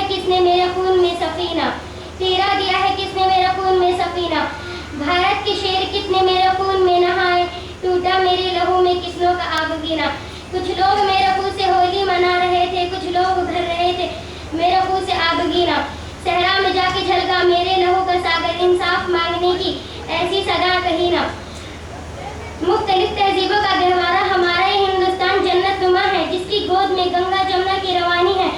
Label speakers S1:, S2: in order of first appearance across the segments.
S1: है किसने मेरे खून में सफीना, तेरा दिया है किसने मेरे खून में सफीना। भारत के शेर कितने मेरे खून में नहाए, टूटा मेरे लहू में किसनों का आबगीना। कुछ लोग मेरे खून से होली मना रहे थे, कुछ लोग भर रहे थे मेरे खून से आबगीना। सहरा में जाके झलका मेरे लहू का सागर, इंसाफ मांगने की ऐसी सदा कही ना। मुख्तलिफ तहजीबों का गहवारा हमारा ये हिंदुस्तान जन्नत नुमा है, जिसकी गोद में गंगा जमुना की रवानी है,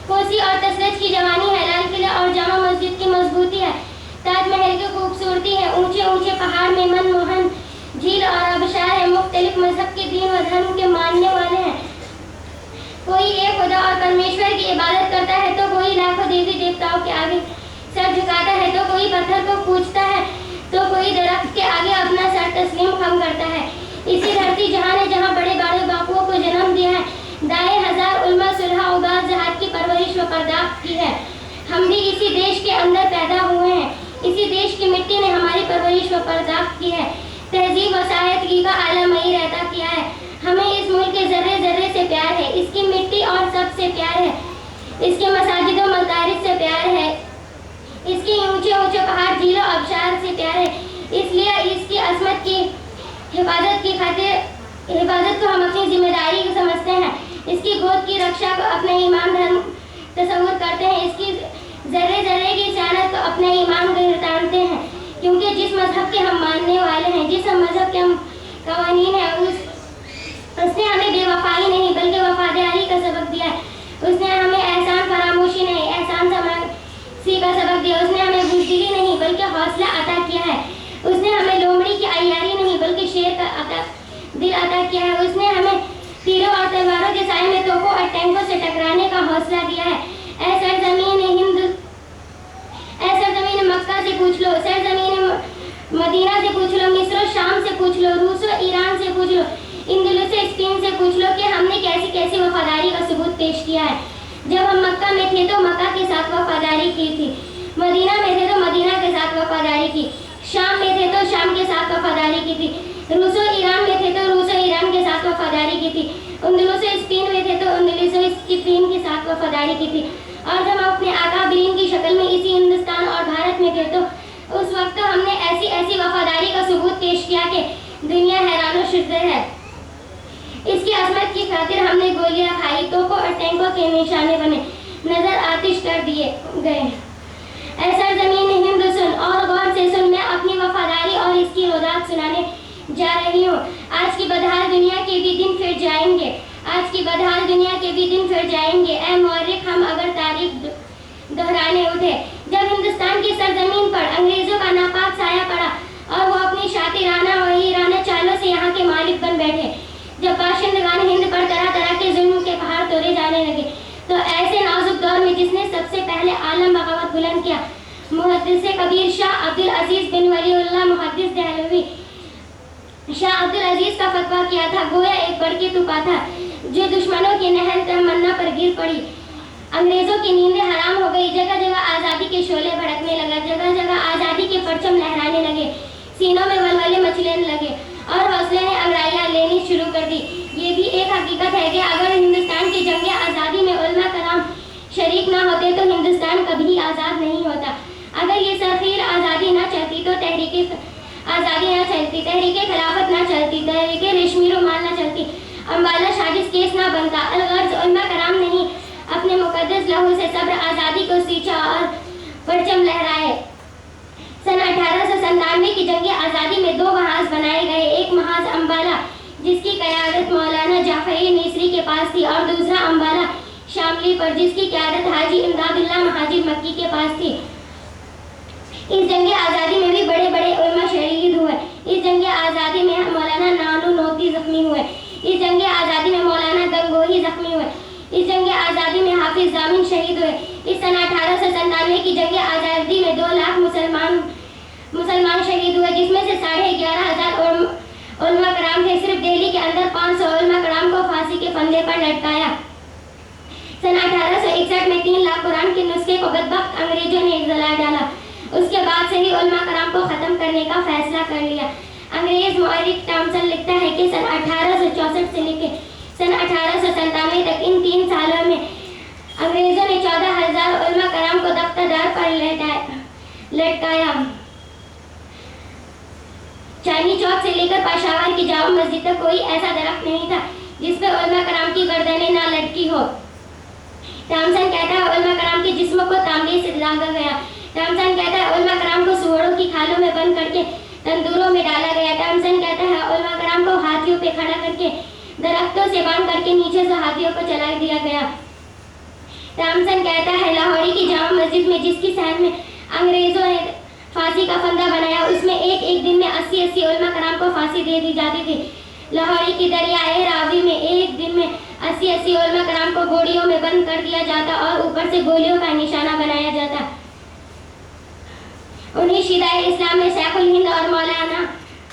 S1: कोसी और तसरज की जवानी है, लाल किला और जामा मस्जिद की मजबूती है, ताजमहल की खूबसूरती है, ऊंचे ऊंचे पहाड़ में मनमोहन झील और आबशार है। मुख्तलिफ मजहब के दीन व धर्म के मानने वाले हैं, कोई एक खुदा और परमेश्वर की इबादत करता है तो कोई लाखों देवी देवताओं के आगे सर झुकाता है, तो कोई पत्थर को पूजता है तो कोई दरख्त के आगे अपना सर तस्लीम खम करता है। इसी धरती जहां ने जहां बड़े बड़े बापुओं को जन्म दिया है, दाए हजार उल्मा सुलह उबाज जहाद की परवरिश व पर्दाफ्त की है। हम भी इसी देश के अंदर पैदा हुए हैं, इसी देश की मिट्टी ने हमारी परवरिश व पर्दाफ्त की है, तहजीब व साहित्यगी का आलमई रहता किया है। हमें इस मुल्क के जर्रे जर्रे से प्यार है, इसकी मिट्टी और सबसे प्यार है, इसके मसाजिद व मदारिस से प्यार है, इसके ऊंचे ऊंचे पहाड़ झीलों आबशार से प्यार है। इसलिए इसकी असमत की हिफाजत की खातिर हिफाजत को हम अपनी जिम्मेदारी समझते हैं, इसकी गोद की रक्षा को अपना ईमान धर्म तस्वुर करते हैं, इसकी जर्रे जर्रे की सियानत को अपना ईमान गिरतानते हैं, क्योंकि जिस मजहब के हम मानने वाले हैं, जिस मजहब के हम कवानीन हैं, उसने हमें बेवफाई नहीं बल्कि वफादारी का सबक दिया है। उसने हमें एहसान फरामोशी नहीं एहसान समासी का सबक दिया। उसने हमें बुज़दिली नहीं बल्कि हौसला अता किया है। उसने हमें लोमड़ी की अय्यारी नहीं बल्कि शेर का दिल अता किया है। उसने हमें तीरों और तलवारों के साए में तोपों और टैंकों से टकराने का हौसला दिया है। ऐ सरजमीन मक्का से पूछ लो, सरजमीन मदीना से पूछ लो, मिस्र शाम से पूछ लो, रूस ईरान से पूछ लो, इंदलुस स्पेन से पूछ लो कि हमने कैसी कैसी वफादारी का सबूत पेश किया है। जब हम मक्का में थे तो मक्का के साथ वफादारी की थी, मदीना में थे तो मदीना के साथ वफादारी की, शाम में थे तो शाम के साथ वफादारी की थी, रूसो ईरान में थे तो रूसो ईरान के साथ वफादारी की थी, इंदलुस स्पेन में थे तो इंदलुस स्पेन के साथ वफादारी की थी। और जब हम अपने आकाबरीन की शक्ल में इसी हिंदुस्तान और भारत में थे तो उस वक्त तो हमने ऐसी ऐसी वफादारी का सबूत पेश किया कि दुनिया हैरान शुद्ध है। इसकी असमत की खातिर हमने गोलियां खाई, तोपों और टैंकों के निशाने बने, नजर आतिश कर दिए गए। ऐसा जमीन हिंद सुन और गौर से सुन, मैं अपनी वफादारी और इसकी रोदात सुनाने जा रही हूँ। आज की बदहाल दुनिया के भी दिन फिर जाएंगे, आज की बदहाल दुनिया के भी दिन फिर जाएंगे। ऐ मौरिख हम अगर तारीख दोहराने उठे, जब हिंदुस्तान की सरजमीन पर अंग्रेजों का नापाक साया पड़ा और वो अपनी शातिराना और हीराना चालों से यहाँ के मालिक बन बैठे, जब बाशिंदगान हिंद पर तरह तरह के जुल्म के पहाड़ तोड़े जाने लगे, तो ऐसे नाजुक दौर में जिसने सबसे पहले आलम बगावत बुलंद किया, मुहद्दिस कबीर शाह अब्दुल अजीज बिन वलीउल्लाह मुहद्दिस दहलवी शाह अब्दुल अजीज का फतवा किया था, गोया एक बड़की तुका था जो दुश्मनों की नहर तमन्ना पर गिर पड़ी। अंग्रेजों की नींदें हराम हो गई, जगह जगह आज़ादी के शोले भड़कने लगा, जगह जगह आज़ादी के परचम लहराने लगे, सीनों में वलवले मचलने लगे और हौसले ने अंगड़ाइयाँ लेनी शुरू कर दी। ये भी एक हकीकत है कि अगर हिंदुस्तान की जंग आज़ादी में उलमा कराम शरीक ना होते तो हिंदुस्तान कभी आज़ाद नहीं होता। अगर ये सरखीर आज़ादी ना चलती तो तहरीक आज़ादी ना चलती, तहरीक खिलाफत ना चलती, तहरीक रेशमी रुमाल ना चलती, अम्बाला शादिश केस ना बनता। अलगर्ज उलमा कराम नहीं अपने मुकद्दस लहू से सब्र आज़ादी को सींचा और परचम लहराए। सन 1897 की जंग आज़ादी में 2 महाज बनाए गए, एक महाज अम्बाला जिसकी क़यादत मौलाना जाफरी नीसरी के पास थी और दूसरा अम्बाला शामली पर जिसकी क़यादत हाजी इमदादुल्लाह महाजिर मक्की के पास थी। इस जंग आज़ादी में भी बड़े बड़े उलमा शहीद हुए। इस जंग आज़ादी में मौलाना नानू नोती जख्मी हुए, इस जंग आज़ादी में मौलाना गंगोही जख्मी हुए, इस जंग आज़ादी में हाफिज जामिन शहीद हुए। इस सन 1897 की जंग आज़ादी में 2 लाख मुसलमान शहीद हुए, जिसमें से 11,500 उलमा कराम थे। सिर्फ दिल्ली के अंदर 500 उलमा कराम को फांसी के फंदे पर लटकाया। सन 1861 में 3 लाख कुरान के नुस्खे को बदबख्त अंग्रेजों ने जला डाला। उसके बाद से ही उलमा कराम को ख़त्म करने का फैसला कर लिया। अंग्रेज मौरिख टॉमसन लिखता है कि सन 1864 से लेकर सन 1897 तक इन 3 सालों में अंग्रेजों ने 14,000 उलमा लटकाया। चांदनी चौक से लेकर पेशावर की जामा मस्जिद तक कोई ऐसा दरख्त नहीं था जिस पर उलमा कराम की गर्दनें ना लटकी हो। थॉमसन कहता है उलमा कराम के जिस्म को तांबे से दागा गया। थॉमसन कहता है उलमा कराम को सूअरों की खालों में बंद करके तंदूरों में डाला गया। थॉमसन कहता है उलमा कराम को हाथियों पे खड़ा करके दरख्तों से बांध करके नीचे से हाथियों को चला दिया गया। थॉमसन कहता है लाहौरी की जामा मस्जिद में जिसकी सहन में अंग्रेजों ने फांसी का फंदा बनाया उसमें एक दिन में 80 उलमा कराम को फांसी दे दी जाती थी। लाहौरी की दरियाए रावी में एक दिन में 80 उलमा कराम को गोलियों में बंद कर दिया जाता और ऊपर से गोलियों का निशाना बनाया जाता। उन्हीं शिदाए इस्लाम में शेखुल हिंद और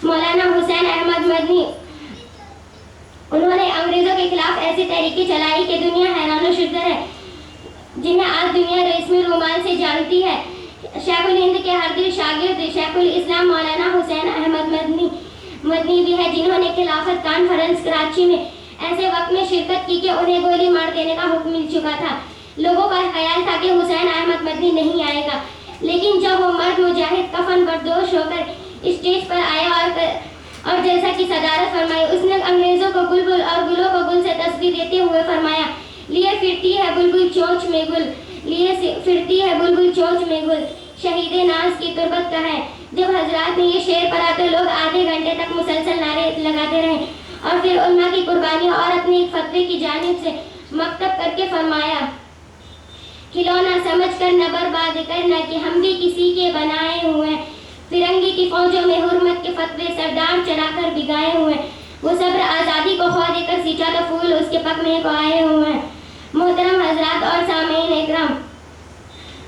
S1: मौलाना हुसैन अहमद मदनी उन्होंने अंग्रेजों के खिलाफ ऐसी तहरीकें चलाई कि दुनिया हैरान शुद्ध है, जिन्हें आज दुनिया रेशमी रुमाल से जानती है। शेखुल हिंद के हरदिल शागिर्द शेखुल इस्लाम मौलाना हुसैन अहमद मदनी भी है, जिन्होंने खिलाफत कॉन्फ्रेंस कराची में ऐसे वक्त में शिरकत की कि उन्हें गोली मार देने का हुक्म मिल चुका था। लोगों का ख्याल था कि हुसैन अहमद मदनी नहीं आएगा, लेकिन जब वो मर्द मुजाहिद कफन बर्दोश होकर स्टेज पर आया और जैसा कि सदारत फरमाई, उसने अंग्रेजों को बुलबुल और गुलों को गुल से तस्बीह देते हुए फरमाया, लिए फिरती है बुलबुल चोंच में गुल, लिए फिरती है बुलबुल चोंच में गुल, शहीद नाज की तुरबत का है। जब हजरात ने ये शेर पढ़ा तो लोग आधे घंटे तक मुसलसल नारे लगाते रहे और फिर उल्मा की कुर्बानियों और अपने एक फतवे की जानिब से मकतब करके फरमाया, खिलौना समझ कर न बर्बाद करना कि हम भी किसी के बनाए हुए, फिरंगी की फौजों में हुर्मत के फतवे सरदार चढ़ाकर बिगाए हुए, वो सब्र आज़ादी को खो देकर सींचा तो फूल उसके पकने को आए हुए हैं। मोहतरम हजरात और सामीन इकराम,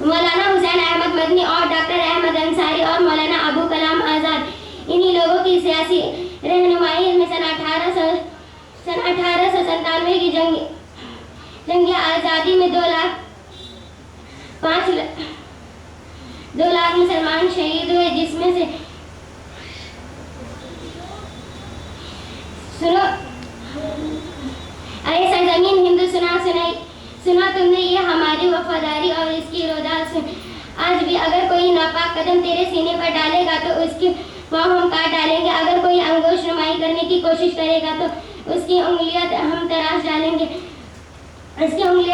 S1: मौलाना हुसैन अहमद मदनी और डॉक्टर अहमद अंसारी और मौलाना अबू कलाम आज़ाद, इन्हीं लोगों की सियासी रहनुमाई में सन 1897 की जंग आज़ादी में 2 लाख मुसलमान शहीद हुए, जिसमें से सुनो अरे सरजमीन हिंदू सुना तुमने ये हमारी वफादारी और इसकी रोदात सुन। आज भी अगर कोई नापाक कदम तेरे सीने पर डालेगा तो उसकी पाँव हम काट डालेंगे, अगर कोई अंगोश नुमाई करने की कोशिश करेगा तो उसकी उंगलियां हम तराश डालेंगे, उसकी उंगलियां